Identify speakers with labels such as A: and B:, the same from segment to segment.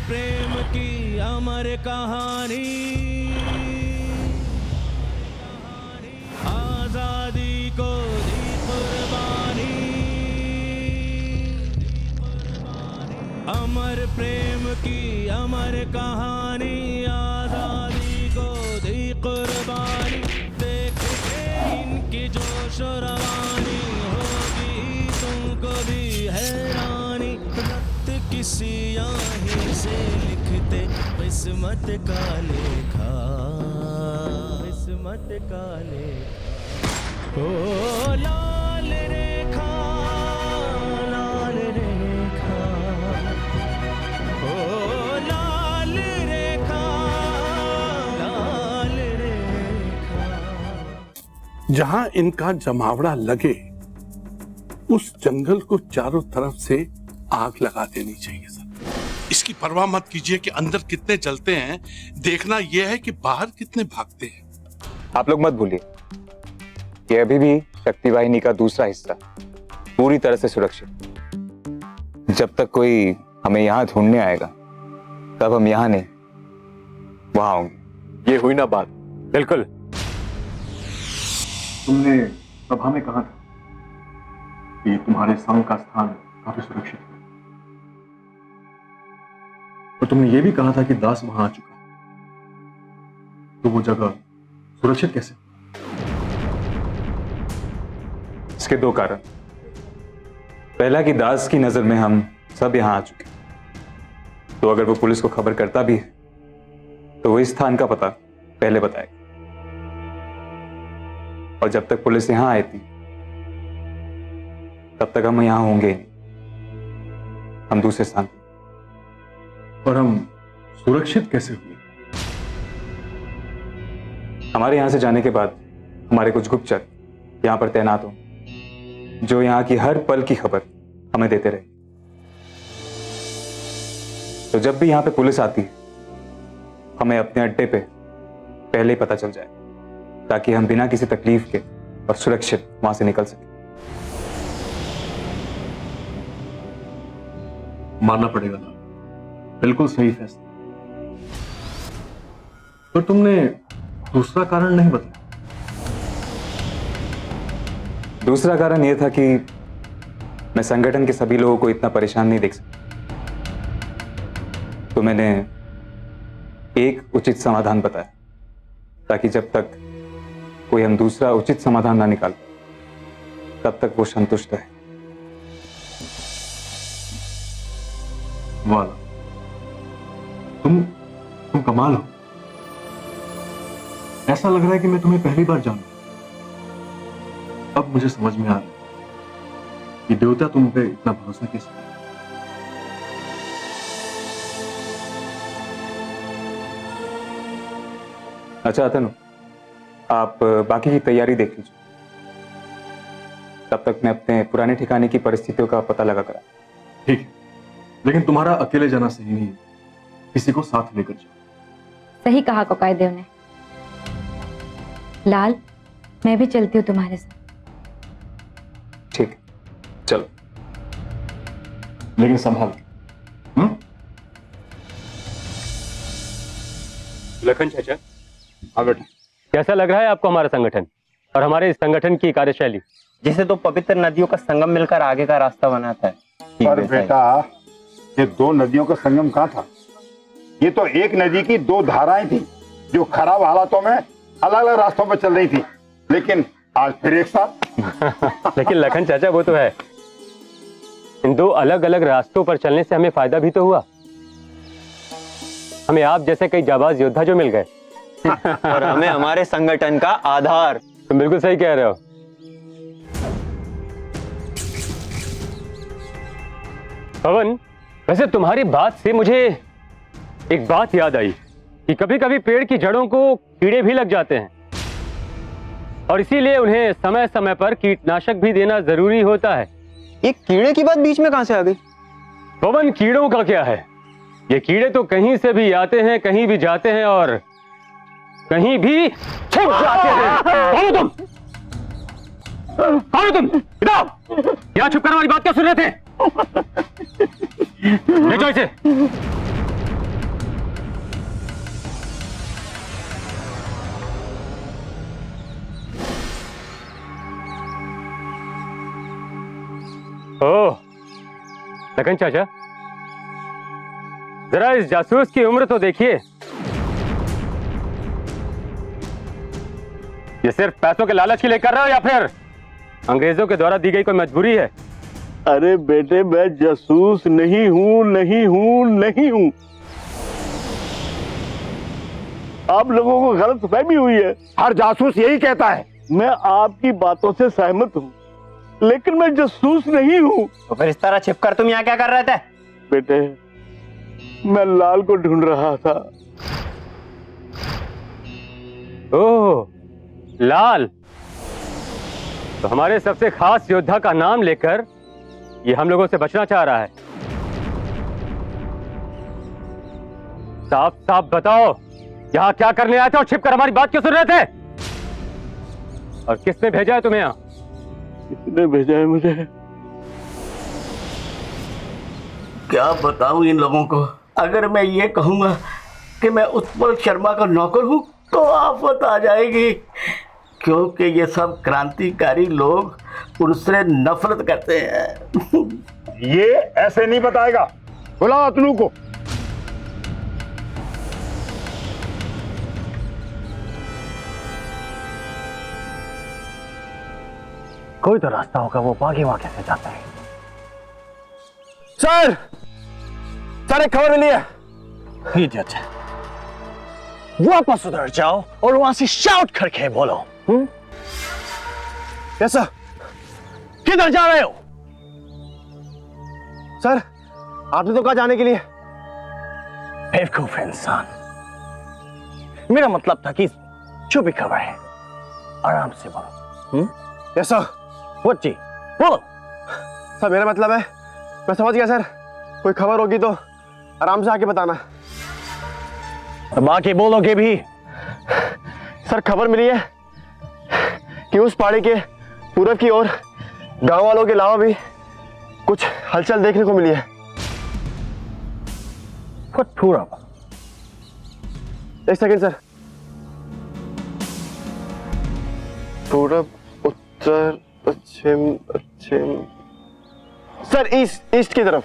A: प्रेम की अमर कहानी, आजादी को दी कुर्बानी, अमर प्रेम की अमर कहानी, आजादी को दी कुर्बानी। देख के इनकी जोश और रवानी, होगी तुमको भी हैरानी। रक्त किसी आही से लिखते किस्मत का लेखा, किस्मत का लेखा। ओ लाल रेखा, लाल रेखा, ओ लाल रेखा, लाल रेखा।
B: जहां इनका जमावड़ा लगे उस जंगल को चारों तरफ से आग लगा देनी चाहिए सर। इसकी परवाह मत कीजिए कि अंदर कितने जलते हैं, देखना यह है कि बाहर कितने भागते हैं।
C: आप लोग मत भूलिए कि अभी भी शक्ति वाहिनी का दूसरा हिस्सा पूरी तरह से सुरक्षित। जब तक कोई हमें यहाँ ढूंढने आएगा तब हम यहाँ नहीं वहां होंगे।
D: ये हुई ना बात।
C: बिल्कुल।
D: तुमने सभा में कहा था कि तुम्हारे संघ का स्थान काफी सुरक्षित है, और तुमने ये भी कहा था कि दास वहां आ चुका है, तो वो जगह सुरक्षित कैसे?
C: इसके दो कारण। पहला कि दास की नजर में हम सब यहाँ आ चुके, तो अगर वो पुलिस को खबर करता भी है तो वो इस स्थान का पता पहले बताएगा, और जब तक पुलिस यहाँ आई थी तब तक हम यहाँ होंगे ही नहीं, हम दूसरे स्थान पर।
D: और हम सुरक्षित कैसे हुए?
C: हमारे यहाँ से जाने के बाद हमारे कुछ गुप्तचर यहाँ पर तैनात हों, जो यहाँ की हर पल की खबर हमें देते रहे। तो जब भी यहाँ पे पुलिस आती है हमें अपने अड्डे पे पहले ही पता चल जाए, ताकि हम बिना किसी तकलीफ के और सुरक्षित वहां से निकल सके।
D: मानना पड़ेगा ना, बिल्कुल सही फैसला। तो तुमने दूसरा कारण नहीं बताया?
C: दूसरा कारण यह था कि मैं संगठन के सभी लोगों को इतना परेशान नहीं देख सकता, तो मैंने एक उचित समाधान बताया, ताकि जब तक कोई हम दूसरा उचित समाधान ना निकाल तब तक वो संतुष्ट है।
D: वाला तुम कमाल हो। ऐसा लग रहा है कि मैं तुम्हें पहली बार जानू। अब मुझे समझ में आ रहा है कि देवता तुम पे इतना भरोसा कैसे किया।
C: अच्छा अतनु, आप बाकी की तैयारी देख लीजिए, तब तक मैं अपने पुराने ठिकाने की परिस्थितियों का पता लगा कर।
D: ठीक है, लेकिन तुम्हारा अकेले जाना सही नहीं है, किसी को साथ लेकर जाओ।
E: सही कहा कोकाईदेव ने। लाल, मैं भी चलती हूँ तुम्हारे साथ।
C: ठीक है, चलो।
D: लेकिन संभाल के।
F: लखन चाचा, हाँ बेटा, कैसा लग रहा है आपको हमारा संगठन और हमारे इस संगठन की कार्यशैली?
G: जिसे तो पवित्र नदियों का संगम मिलकर आगे का रास्ता बनाता है।
H: पर बेटा, ये दो नदियों का संगम कहाँ था? ये तो एक नदी की दो धाराएं थी जो खराब हालातों में अलग अलग रास्तों पर चल रही थी, लेकिन आज फिर एक साथ।
F: लेकिन लखन चाचा, वो तो है, इन दो अलग अलग रास्तों पर चलने से हमें फायदा भी तो हुआ। हमें आप जैसे कई जाबाज योद्धा जो मिल गए
G: और हमें हमारे संगठन का आधार।
F: तुम बिल्कुल सही कह रहे हो। पवन, वैसे तुम्हारी बात से मुझे एक बात याद आई कि कभी कभी पेड़ की जड़ों को कीड़े भी लग जाते हैं, और इसीलिए उन्हें समय समय पर कीटनाशक भी देना जरूरी होता है।
G: ये कीड़े की बात बीच में कहां से आ गई?
F: पवन, कीड़ों का क्या है, ये कीड़े तो कहीं से भी आते हैं, कहीं भी जाते हैं और कहीं भी छिप जाते हैं। कौन हो तुम? कौन हो तुम? इधर यहाँ छुप कर हमारी बात क्या सुन रहे थे? ले जाओ इसे। ओह, लखन चाचा, जरा इस जासूस की उम्र तो देखिए। ये सिर्फ पैसों के लालच के लिए कर रहे हो या फिर अंग्रेजों के द्वारा दी गई कोई मजबूरी है?
H: अरे बेटे, मैं जासूस नहीं हूं, नहीं हूं, नहीं हूं। आप लोगों को गलत फहमी हुई है। हर जासूस यही कहता है। मैं आपकी बातों से सहमत हूं, लेकिन मैं जासूस नहीं हूं।
G: तो फिर इस तरह छिपकर तुम यहाँ क्या कर रहे थे?
H: बेटे, मैं लाल को ढूंढ रहा था।
F: ओह, लाल। तो हमारे सबसे खास योद्धा का नाम लेकर ये हम लोगों से बचना चाह रहा है। साफ साफ बताओ, यहाँ क्या करने आए थे और छिपकर हमारी बात क्यों सुन रहे थे? और किसने भेजा है तुम्हें यहाँ?
H: किसने भेजा है मुझे?
I: क्या बताऊं इन लोगों को? अगर मैं ये कहूंगा कि मैं उत्पल शर्मा का नौकर हूं तो आफत आ जाएगी, क्योंकि ये सब क्रांतिकारी लोग उनसे नफरत करते हैं।
H: ये ऐसे नहीं बताएगा। बुलाओ अतनू को।
A: कोई तो रास्ता होगा, वो बागी वहां कैसे जाता है?
D: सर, एक खबर मिली है।
A: इडियट, वापस उधर जाओ और वहां से शाउट करके बोलो।
D: Yes sir.
A: किधर जा रहे हो?
D: सर, आपने तो कहा जाने के लिए।
A: बेवकूफ इंसान, मेरा मतलब था कि जो भी खबर है आराम से बोलो।
D: Yes sir.
A: वो जी बोलो।
D: सर, मेरा मतलब है, मैं समझ गया सर। कोई खबर होगी तो आराम से आके बताना।
A: बाकी बोलोगे भी?
D: सर, खबर मिली है कि उस पहाड़ी के पूरब की ओर गांव वालों के अलावा भी कुछ हलचल देखने को मिली है।
A: पूरब?
D: एक सेकंड सर। पूरब, उत्तर, पश्चिम, पश्चिम, सर ईस्ट की तरफ।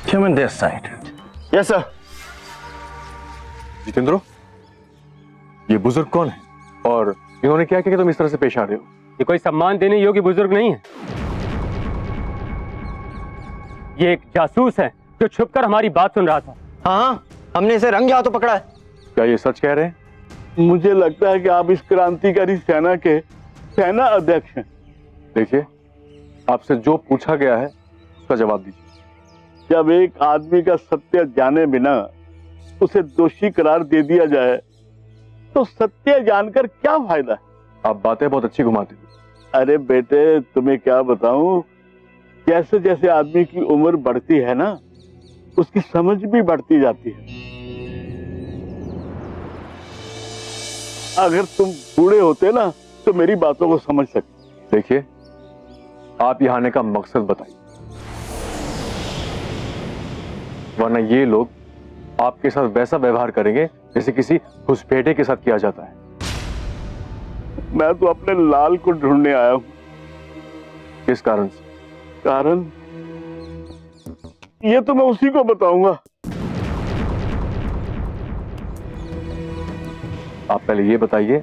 A: Come on this side.
D: Yes sir.
J: Jitendra, ये बुजुर्ग कौन है और इन्होंने क्या किया कि तुम इस तरह से पेश आ रहे हो?
F: ये कोई सम्मान देने योग्य बुजुर्ग नहीं है। ये एक जासूस है जो छुपकर हमारी बात सुन रहा था।
G: हाँ, हमने इसे रंगे हाथों पकड़ा है।
J: क्या ये सच कह रहे हैं?
H: मुझे लगता है कि आप इस क्रांतिकारी सेना के सेना अध्यक्ष हैं।
J: देखिए, आपसे जो पूछा गया है उसका जवाब दीजिए।
H: जब एक आदमी का सत्य जाने बिना उसे दोषी करार दे दिया जाए तो सत्य जानकर क्या फायदा है?
J: आप बातें बहुत अच्छी घुमाते हो।
H: अरे बेटे, तुम्हें क्या बताऊं, जैसे जैसे आदमी की उम्र बढ़ती है ना, उसकी समझ भी बढ़ती जाती है। अगर तुम बूढ़े होते ना तो मेरी बातों को समझ सकते।
J: देखिए, आप यहाँ आने का मकसद बताइए, वरना ये लोग आपके साथ वैसा व्यवहार करेंगे जैसे किसी घुसपैठे के साथ किया जाता है।
H: मैं तो अपने लाल को ढूंढने आया हूं।
J: किस कारण से?
H: कारण ये तो मैं उसी को बताऊंगा।
J: आप पहले ये बताइए,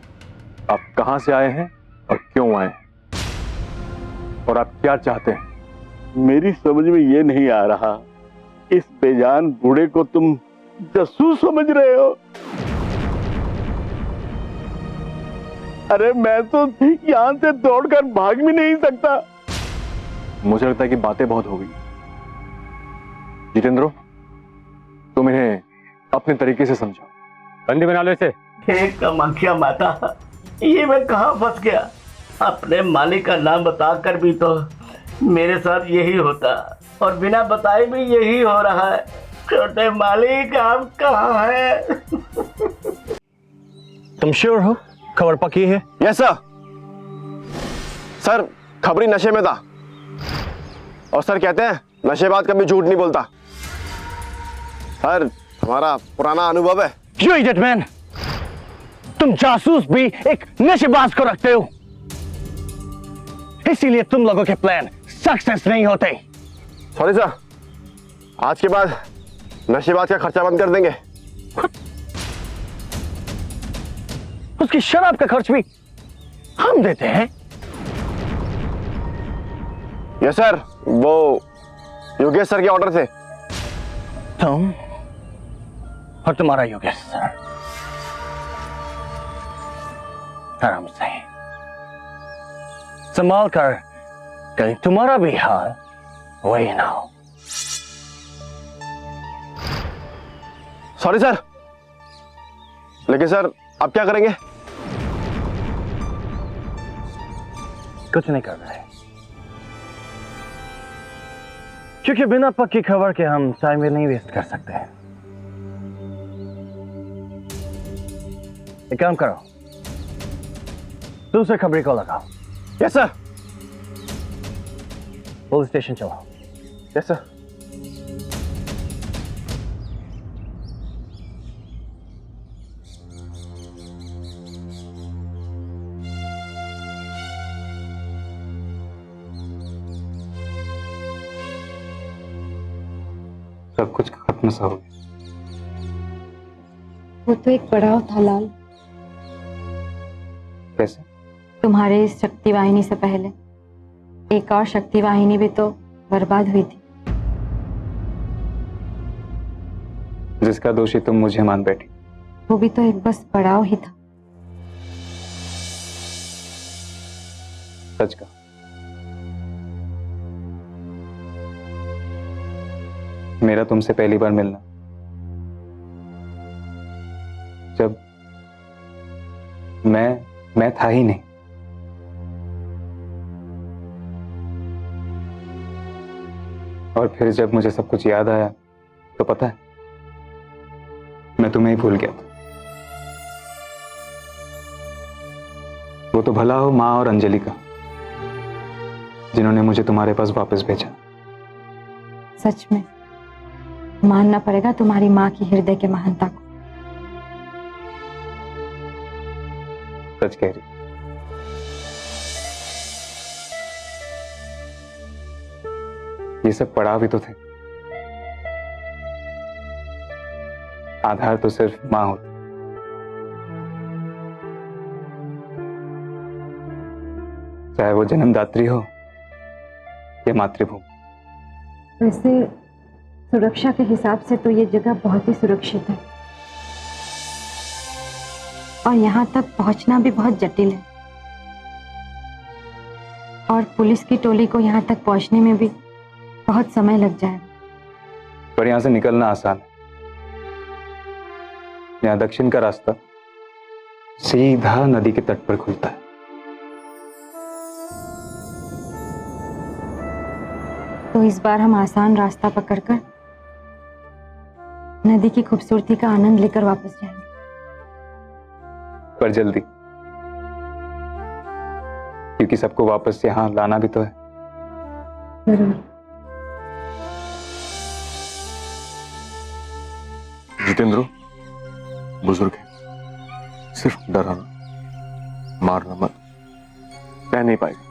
J: आप कहां से आए हैं और क्यों आए हैं, और आप क्या चाहते हैं?
H: मेरी समझ में ये नहीं आ रहा, इस बेजान बूढ़े को तुम जासूस समझ रहे हो? अरे मैं तो यहां से दौड़कर भाग भी नहीं सकता।
J: मुझे लगता है कि बातें बहुत हो गई। जितेंद्र, तुम इन्हें अपने तरीके से समझाओ।
F: बंदी बना लो इसे।
I: हे कामाख्या माता, ये मैं कहाँ फंस गया? अपने मालिक का नाम बताकर भी तो मेरे साथ यही होता, और बिना बताए भी यही हो रहा है। छोटे मालिक, आप कहाँ हैं?
A: तुम श्योर हो खबर पक्की है?
D: Yes sir. सर, खबरी नशे में था, और सर कहते हैं नशेबाज कभी झूठ नहीं बोलता। सर, हमारा पुराना अनुभव है।
A: You idiot man! तुम जासूस भी एक नशेबाज को रखते हो, इसीलिए तुम लोगों के प्लान सक्सेस नहीं होते।
D: सॉरी सर, आज के बाद नशेबाज का खर्चा बंद कर देंगे।
A: उसकी शराब का खर्च भी हम देते हैं।
D: यस सर, वो योगेश सर के ऑर्डर थे।
A: तुम और तुम्हारा योगेश सर आराम से संभाल कर, कहीं तुम्हारा भी हाल वही ना हो।
D: सॉरी सर, लेकिन सर आप क्या करेंगे?
A: कुछ नहीं कर रहे, क्योंकि बिना पक्की खबर के हम टाइम भी नहीं वेस्ट कर सकते हैं। एक काम करो, दूसरे खबरी को लगाओ।
D: Yes sir.
A: पुलिस स्टेशन चलो।
D: Yes sir.
C: सब कुछ खत्म सा हो गया।
E: वो तो एक पड़ाव था लाल।
C: कैसे?
E: तुम्हारे इस शक्ति वाहिनी से पहले एक और शक्ति वाहिनी भी तो बर्बाद हुई थी,
C: जिसका दोषी तुम मुझे मान बैठी।
E: वो भी तो एक बस पड़ाव ही था।
C: सच का मेरा तुमसे पहली बार मिलना, जब मैं था ही नहीं। और फिर जब मुझे सब कुछ याद आया तो पता है, मैं तुम्हें ही भूल गया था। वो तो भला हो माँ और अंजलि का, जिन्होंने मुझे तुम्हारे पास वापस भेजा।
E: सच में मानना पड़ेगा तुम्हारी माँ की हृदय के महानता को।
C: सच कह रही। ये सब पड़ाव भी तो थे, आधार तो सिर्फ माँ होती। चाहे वो जन्मदात्री हो या मातृभूमि।
E: वैसे सुरक्षा के हिसाब से तो ये जगह बहुत ही सुरक्षित है, और यहाँ तक पहुँचना भी बहुत जटिल है, और पुलिस की टोली को यहाँ तक पहुँचने में भी बहुत समय लग जाएगा।
C: पर यहाँ से निकलना आसान है। यहाँ दक्षिण का रास्ता सीधा नदी के तट पर खुलता है।
E: तो इस बार हम आसान रास्ता पकड़कर नदी की खूबसूरती का आनंद लेकर वापस जाएंगे।
C: पर जल्दी, क्योंकि सबको वापस यहाँ लाना भी तो है।
E: जरूर।
J: जितेंद्र बुजुर्ग है, सिर्फ डराना मारना मत, कह नहीं पाएगा।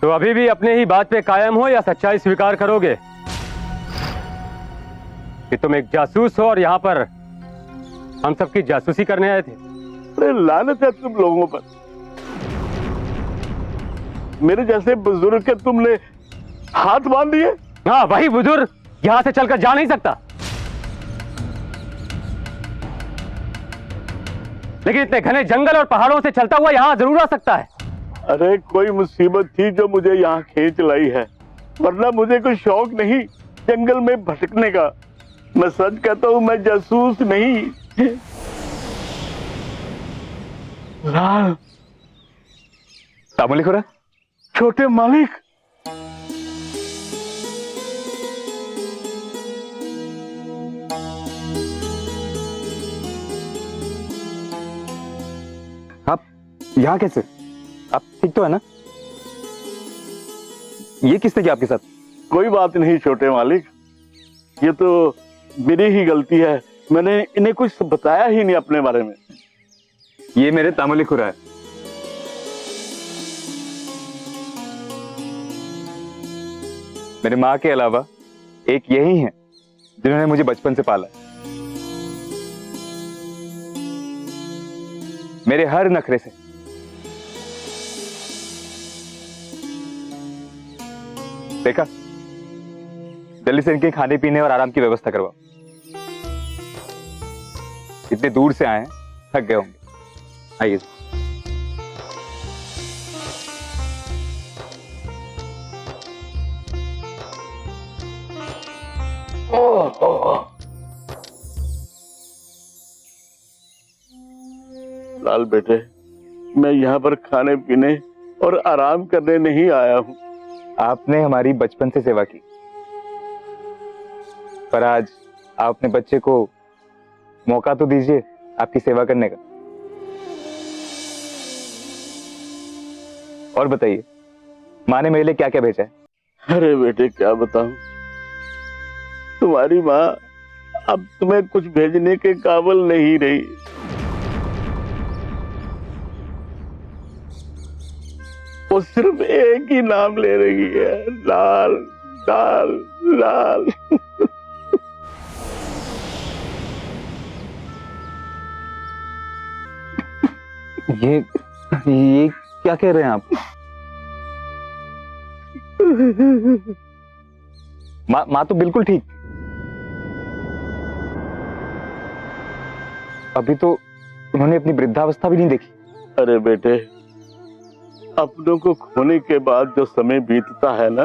F: तो अभी भी अपने ही बात पे कायम हो या सच्चाई स्वीकार करोगे कि तुम एक जासूस हो और यहाँ पर हम सबकी जासूसी करने आए थे?
H: अरे लानत है तुम लोगों पर, मेरे जैसे बुजुर्ग के तुमने हाथ बांध दिए।
F: हाँ, वही बुजुर्ग यहाँ से चलकर जा नहीं सकता, लेकिन इतने घने जंगल और पहाड़ों से चलता हुआ यहाँ जरूर आ सकता है।
H: अरे कोई मुसीबत थी जो मुझे यहाँ खींच लाई है, वरना मुझे कोई शौक नहीं जंगल में भटकने का। मैं सच कहता हूँ, मैं जासूस नहीं। लाल,
C: तामुली खुरा,
H: छोटे मालिक,
C: आप यहाँ कैसे? आप ठीक तो है ना? ये किसने किया आपके साथ?
H: कोई बात नहीं छोटे मालिक, ये तो मेरी ही गलती है
A: मैंने इन्हें कुछ बताया ही नहीं अपने बारे में।
C: ये मेरे तामुली खुरा है। मेरे माँ के अलावा एक यही है जिन्होंने मुझे बचपन से पाला। मेरे हर नखरे से देखा, जल्दी से इनके खाने पीने और आराम की व्यवस्था करवाओ। इतने दूर से आए हैं, थक गए होंगे। आइए।
A: लाल बेटे, मैं यहाँ पर खाने पीने और आराम करने नहीं आया हूँ।
C: आपने हमारी बचपन से सेवा की, पर आज आप अपने बच्चे को मौका तो दीजिए आपकी सेवा करने का। और बताइए, माँ ने मेरे लिए क्या क्या भेजा है?
A: अरे बेटे, क्या बताऊं, तुम्हारी माँ अब तुम्हें कुछ भेजने के काबिल नहीं रही। वो सिर्फ एक ही नाम ले रही है, लाल लाल लाल।
C: ये क्या कह रहे हैं आप? माँ तो बिल्कुल ठीक। अभी तो उन्होंने अपनी वृद्धावस्था भी नहीं देखी।
A: अरे बेटे, अपनों को खोने के बाद जो समय बीतता है ना,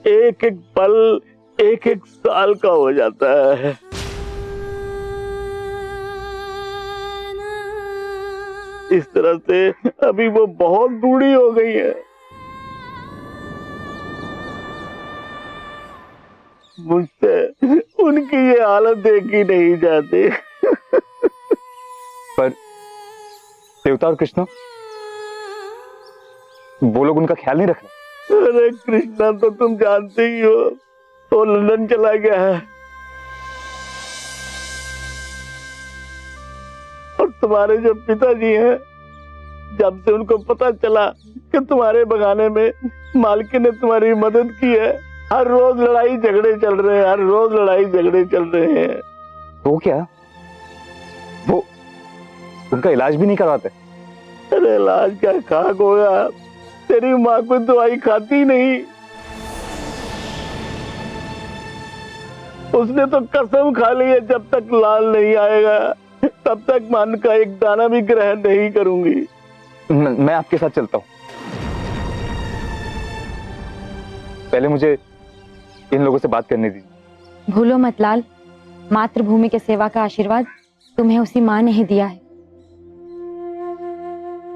A: एक एक पल एक एक साल का हो जाता है। इस तरह से अभी वो बहुत बूढ़ी हो गई है। मुझसे उनकी ये हालत देखी नहीं जाती।
C: पर देवता और कृष्णा, वो लोग उनका ख्याल नहीं रख रहे।
A: अरे कृष्णा तो तुम जानते ही हो, वो लंदन चला गया है। और तुम्हारे जो पिताजी हैं, जब से उनको पता चला कि तुम्हारे बगाने में मालकिन ने तुम्हारी मदद की है, हर रोज लड़ाई झगड़े चल रहे हैं, हर रोज लड़ाई झगड़े चल रहे हैं।
C: तो क्या वो उनका इलाज भी नहीं करवाते?
A: अरे इलाज क्या खाक होगा, तेरी माँ को दवाई खाती नहीं। उसने तो कसम खा ली है, जब तक लाल नहीं आएगा तब तक मन का एक दाना भी ग्रहण नहीं करूंगी।
C: मैं आपके साथ चलता हूँ। पहले मुझे इन लोगों से बात करने दीजिए।
E: भूलो मत लाल, मातृभूमि के सेवा का आशीर्वाद तुम्हें उसी माँ ने ही दिया है।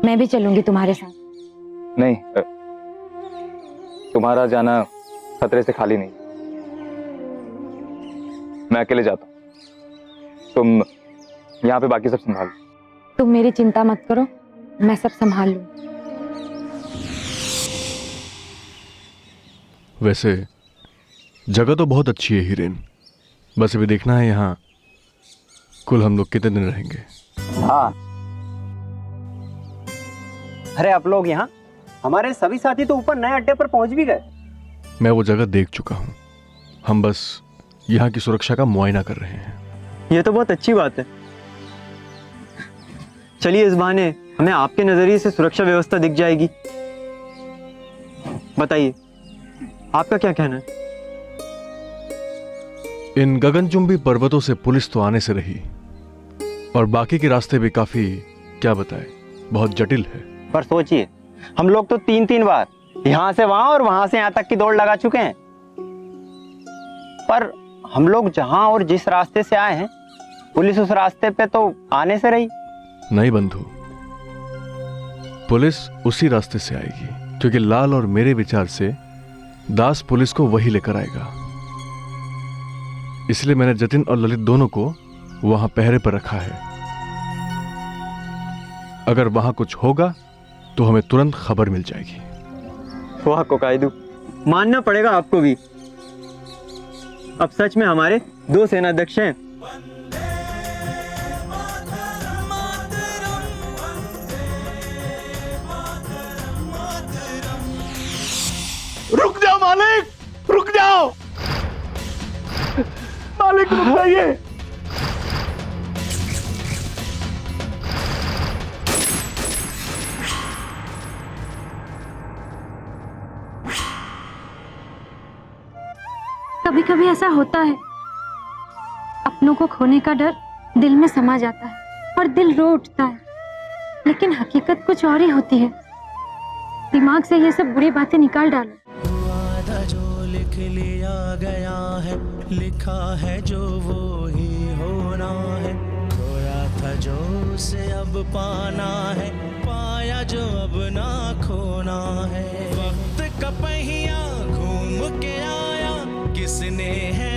E: मैं भी चलूंगी तुम्हारे साथ।
C: नहीं, तुम्हारा जाना खतरे से खाली नहीं। मैं अकेले जाता हूँ, तुम यहाँ पे बाकी सब संभालो।
E: तुम मेरी चिंता मत करो, मैं सब संभाल लूं।
K: वैसे जगह तो बहुत अच्छी है हीरेन, बस अभी देखना है यहाँ कुल हम लोग कितने दिन रहेंगे।
G: हाँ, अरे आप लोग यहाँ, हमारे सभी साथी तो ऊपर नए अड्डे पर पहुंच भी गए।
K: मैं वो जगह देख चुका हूँ, हम बस यहाँ की सुरक्षा का मुआयना कर रहे हैं।
G: ये तो बहुत अच्छी बात है। चलिए, इस बहाने हमें आपके नजरिए से सुरक्षा व्यवस्था दिख जाएगी। बताइए, आपका क्या कहना है?
K: इन गगनचुंबी पर्वतों से पुलिस तो आने से रही, और बाकी के रास्ते भी काफी, क्या बताए, बहुत जटिल है।
G: पर सोचिए, हम लोग तो 3-3 बार यहाँ से वहां और वहां से यहाँ तक की दौड़ लगा चुके हैं, पर हम लोग जहां और जिस रास्ते से आए हैं, पुलिस उस रास्ते पे तो आने से रही।
K: नहीं बंधु, पुलिस उसी रास्ते से आएगी, क्योंकि लाल और मेरे विचार से दास पुलिस को वही लेकर आएगा। इसलिए मैंने जतिन और ललित दोनों को वहां पहरे पर रखा है। अगर वहां कुछ होगा तो हमें तुरंत खबर मिल जाएगी।
G: वाह कोकाइदू, मानना पड़ेगा आपको भी। अब सच में हमारे 2 सेनाध्यक्ष हैं।
A: रुक जाओ मालिक, रुक जाओ मालिक, रुक जाइए।
E: कभी कभी ऐसा होता है, अपनों को खोने का डर दिल में समा जाता है और दिल रो उठता है, लेकिन हकीकत कुछ और ही होती है। दिमाग से ये सब बुरी बातें निकाल डालो।
L: जो लिख लिया गया है, लिखा है जो वो ही होना है। खोया था जो उसे अब पाना है, पाया जो अब ना खोना है। वक्त का पहिया घूम के आया, किसने है